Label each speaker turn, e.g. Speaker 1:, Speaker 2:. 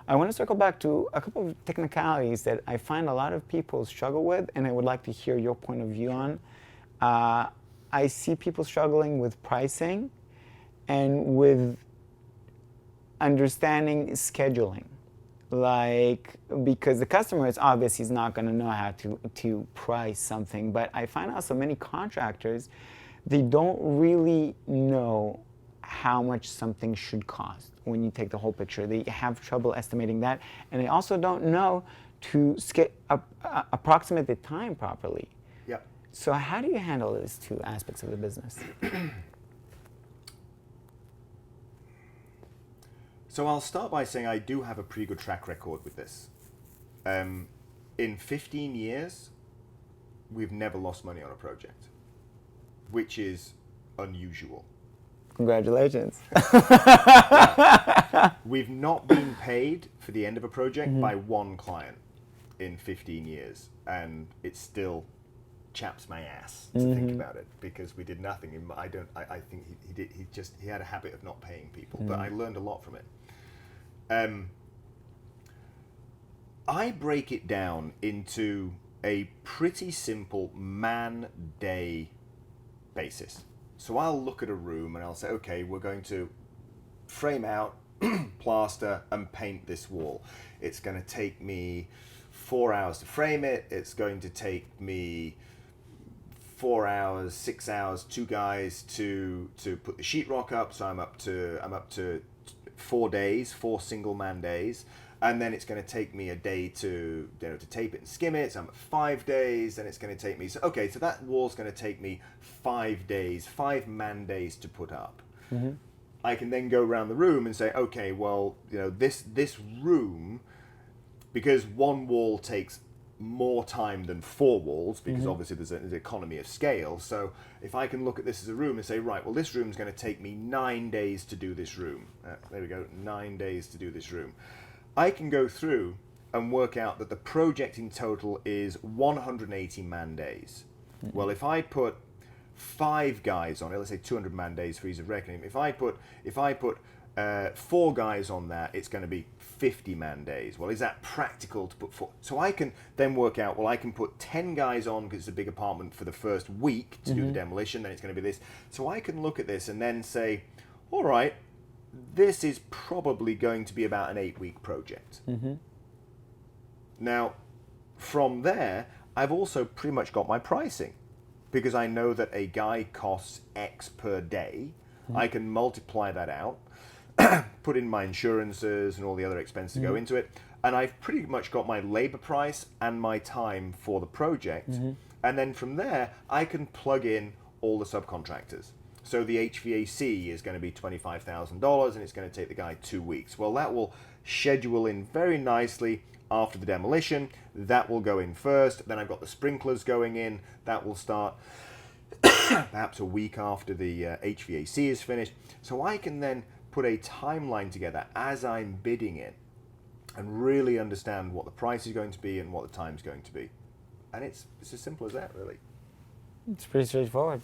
Speaker 1: I want to circle back to a couple of technicalities that I find a lot of people struggle with, and I would like to hear your point of view on. I see people struggling with pricing and with understanding scheduling. Like, because the customer is obvious he's not going to know how to price something, but I find out so many contractors, they don't really know how much something should cost when you take the whole picture. They have trouble estimating that, and they also don't know to approximate the time properly.
Speaker 2: Yep.
Speaker 1: So how do you handle those two aspects of the business?
Speaker 2: So I'll start by saying I do have a pretty good track record with this. In 15 years, we've never lost money on a project, which is unusual.
Speaker 1: Congratulations.
Speaker 2: Yeah. We've not been paid for the end of a project by one client in 15 years, and it still chaps my ass to think about it, because we did nothing. I think he had a habit of not paying people, but I learned a lot from it. I break it down into a pretty simple man-day basis. So I'll look at a room and I'll say, okay, we're going to frame out, plaster, and paint this wall. It's going to take me 4 hours to frame it. It's going to take me 4 hours, 6 hours, 2 guys to put the sheetrock up. So I'm up to 4 days, 4 single man days. And then it's going to take me a day to tape it and skim it. So I'm at 5 days. Then it's going to take me. So that wall's going to take me 5 days, 5 man days to put up. I can then go around the room and say, okay, well, this room, because one wall takes more time than 4 walls, because obviously there's an economy of scale. So if I can look at this as a room and say, right, well, this room's going to take me 9 days to do this room. There we go, 9 days to do this room. I can go through and work out that the project in total is 180 man days. Well, if I put 5 guys on it, let's say 200 man days for ease of reckoning. If I put 4 guys on that, it's going to be 50 man days. Well, is that practical to put 4? So I can then work out, well, I can put 10 guys on because it's a big apartment for the first week to do the demolition, then it's going to be this. So I can look at this and then say, all right, this is probably going to be about an 8-week project. Now, from there, I've also pretty much got my pricing, because I know that a guy costs X per day. I can multiply that out, put in my insurances and all the other expenses that go into it, and I've pretty much got my labor price and my time for the project. And then from there, I can plug in all the subcontractors. So the HVAC is going to be $25,000 and it's going to take the guy 2 weeks. Well, that will schedule in very nicely after the demolition. That will go in first. Then I've got the sprinklers going in. That will start perhaps a week after the HVAC is finished. So I can then put a timeline together as I'm bidding it and really understand what the price is going to be and what the time is going to be. And it's as simple as that, really.
Speaker 1: It's pretty straightforward.